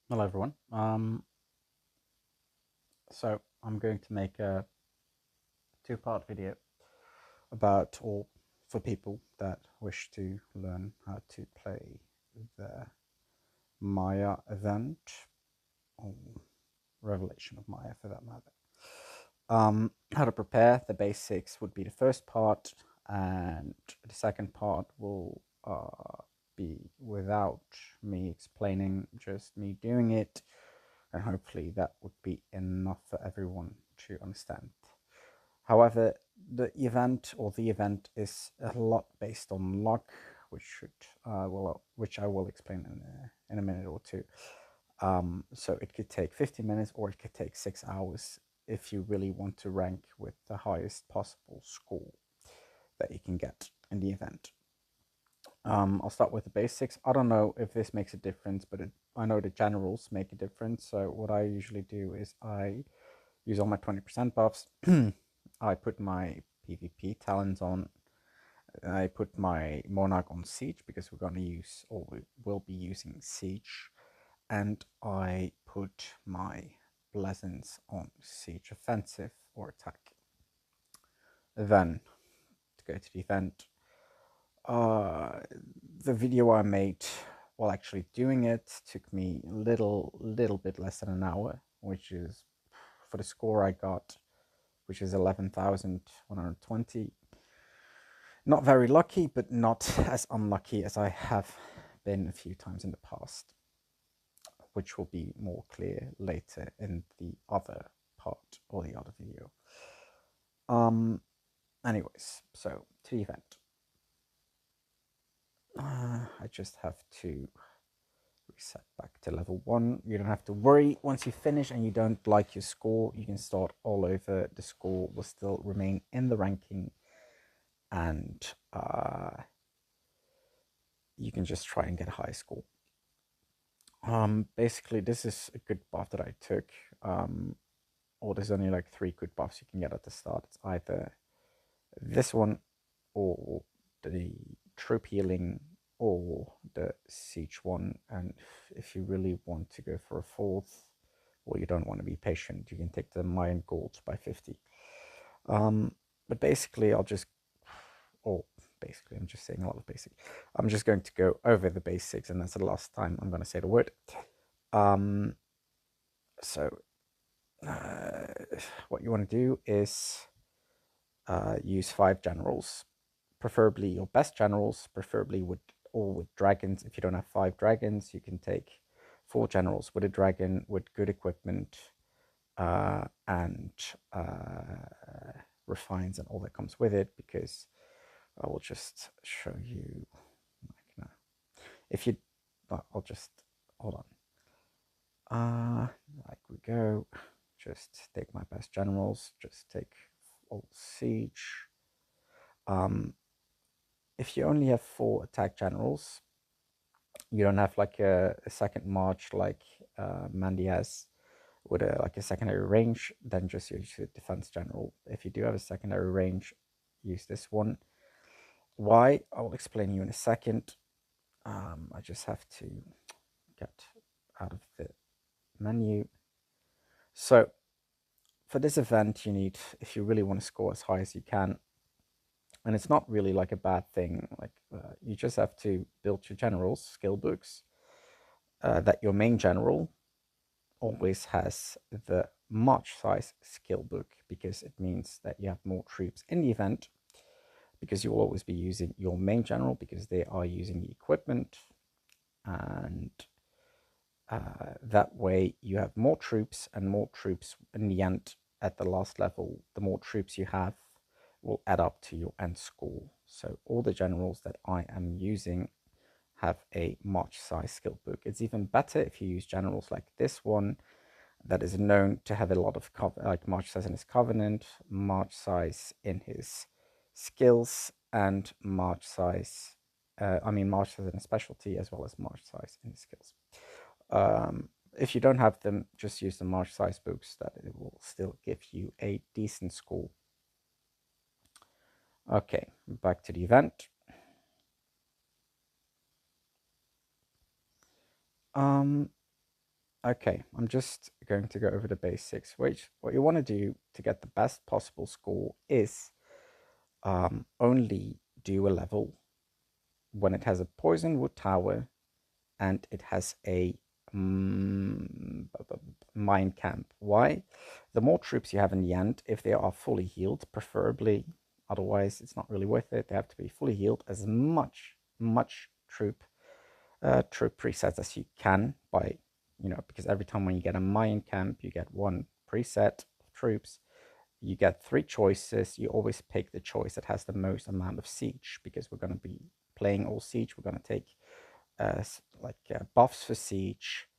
Hello everyone. So I'm going to make a two-part video about or for people that wish to learn how to play the Maya event or Revelation of Maya for that matter. How to prepare the basics would be the first part, and the second part will be without me explaining, just me doing it, and hopefully that would be enough for everyone to understand. However, the event is a lot based on luck, which I will explain in a minute or two. So it could take 50 minutes or it could take 6 hours if you really want to rank with the highest possible score that you can get in the event. I'll start with the basics. I don't know if this makes a difference, but I know the generals make a difference. So what I usually do is I use all my 20% buffs. I put my PvP talents on. I put my Monarch on Siege because we're going to use, or we will be using Siege. And I put my Blessings on Siege Offensive or Attack. Then, to go to the event, uh, the video I made while actually doing it took me little bit less than an hour, which is for the score I got, which is 11,120. Not very lucky, but not as unlucky as I have been a few times in the past, which will be more clear later in the other part or the other video. Anyways, so to the event. I just have to reset back to level 1. You don't have to worry. Once you finish and you don't like your score, you can start all over. The score will still remain in the ranking, and you can just try and get a high score. Basically, this is a good buff that I took. Or there's only like 3 good buffs you can get at the start. It's either this one, or the troop healing, or the siege one. And if you really want to go for a fourth, or you don't want to be patient, you can take the Mayan gold by 50. But basically, I'm just saying a lot of basic. I'm just going to go over the basics, and that's the last time I'm going to say the word. So what you want to do is use 5 generals, preferably your best generals, preferably with dragons. If you don't have 5 dragons, you can take 4 generals with a dragon with good equipment, and refines and all that comes with it, because I will just show you, like, if you, I'll just, hold on, like we go, just take my best generals, just take all siege. If you only have 4 attack generals, you don't have like a second march like Mandy has with like a secondary range, then just use the defense general. If you do have a secondary range, use this one. Why? I will explain you in a second. I just have to get out of the menu. So for this event, you need, if you really want to score as high as you can, and it's not really like a bad thing, like you just have to build your generals skill books, that your main general always has the march size skill book, because it means that you have more troops in the event, because you will always be using your main general because they are using the equipment, and that way you have more troops, and more troops in the end at the last level, the more troops you have will add up to your end score. So all the generals that I am using have a march size skill book. It's even better if you use generals like this one that is known to have a lot of like march size in his covenant, march size in his skills, and march size march size in his specialty, as well as march size in his skills. If you don't have them, just use the march size books, that it will still give you a decent score. Okay, back to the event. Okay, I'm just going to go over the basics. Which what you want to do to get the best possible score is only do a level when it has a poison wood tower and it has a mine camp. Why? The more troops you have in the end, if they are fully healed, preferably, otherwise it's not really worth it. They have to be fully healed, as much troop presets as you can, by because every time when you get a mine camp, you get one preset of troops. You get 3 choices. You always pick the choice that has the most amount of siege, because we're going to be playing all siege. We're going to take buffs for siege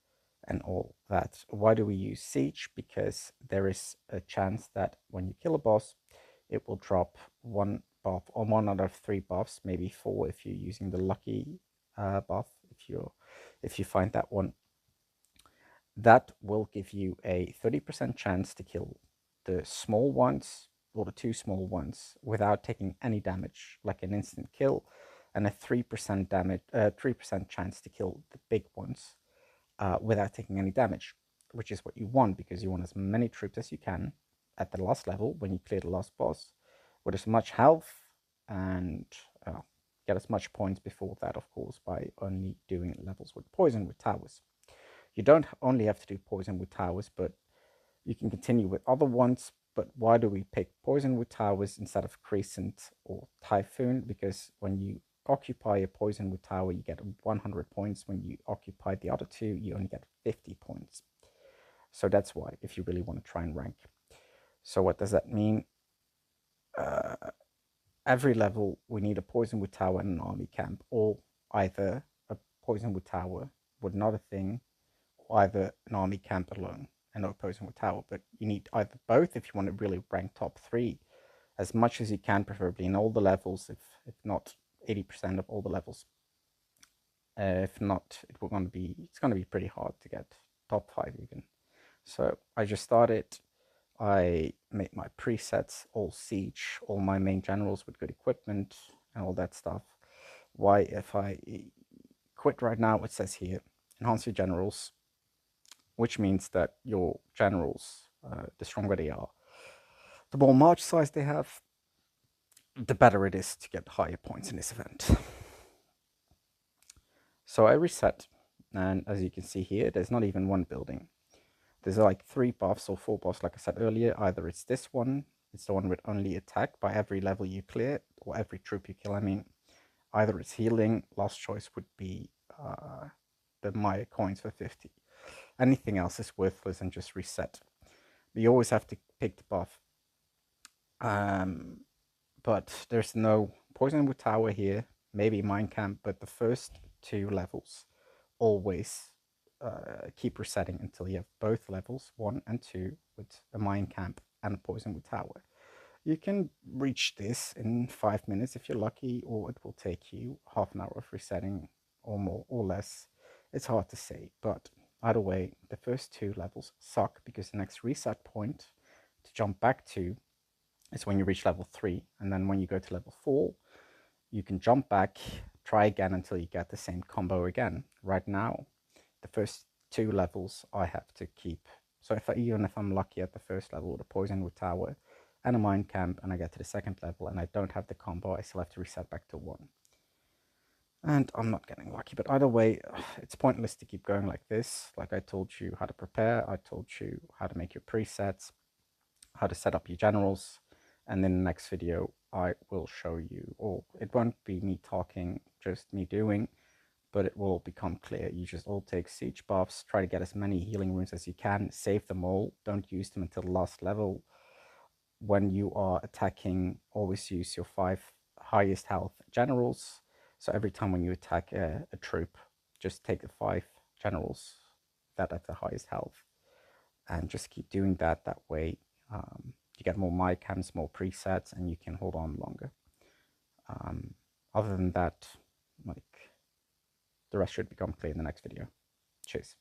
and all that. Why do we use siege? Because there is a chance that when you kill a boss, it will drop one buff, or one out of 3 buffs, maybe 4 if you're using the lucky buff. If you find that one, that will give you a 30% chance to kill the small ones, or the 2 small ones, without taking any damage, like an instant kill, and a 3% damage, 3% chance to kill the big ones without taking any damage, which is what you want, because you want as many troops as you can at the last level when you clear the last boss with as much health, and get as much points before that, of course, by only doing levels with poison with towers. You don't only have to do poison with towers, but you can continue with other ones. But why do we pick poison with towers instead of crescent or typhoon? Because when you occupy a poison with tower, you get 100 points. When you occupy the other 2, you only get 50 points. So that's why, if you really want to try and rank. So what does that mean? Every level we need a poison wood tower and an army camp, or either a poison wood tower with another thing, or either an army camp alone and no poison wood tower. But you need either both if you want to really rank top 3 as much as you can, preferably in all the levels, if not 80% of all the levels. If not, it's going to be pretty hard to get top 5 even. So I just started. I made my presets all siege, all my main generals with good equipment and all that stuff. Why, if I quit right now, it says here, enhance your generals, which means that your generals, the stronger they are, the more march size they have, the better it is to get higher points in this event. So I reset, and as you can see here, there's not even one building. There's like 3 buffs or 4 buffs, like I said earlier. Either it's this one, it's the one with only attack by every level you clear, or every troop you kill, I mean. Either it's healing, last choice would be the Maya coins for 50. Anything else is worthless and just reset. But you always have to pick the buff. But there's no poison wood tower here, maybe mine camp, but the first 2 levels always keep resetting until you have both levels 1 and 2 with a mine camp and a poison wood tower. You can reach this in 5 minutes if you're lucky, or it will take you half an hour of resetting, or more or less. It's hard to say, but either way, the first 2 levels suck, because the next reset point to jump back to is when you reach level 3, and then when you go to level 4, you can jump back, try again until you get the same combo again. Right now, the first 2 levels I have to keep. So even if I'm lucky at the first level with a poison wood tower and a mine camp, and I get to the second level and I don't have the combo, I still have to reset back to 1. And I'm not getting lucky, but either way, it's pointless to keep going like this. Like I told you how to prepare, I told you how to make your presets, how to set up your generals, and in the next video I will show you, or it won't be me talking, just me doing, but it will become clear. You just all take siege buffs, try to get as many healing runes as you can, save them all, don't use them until the last level. When you are attacking, always use your 5 highest health generals. So every time when you attack a troop, just take the 5 generals that have the highest health, and just keep doing that. That way you get more mic cams, more presets, and you can hold on longer. Other than that, like, the rest should become clear in the next video. Cheers.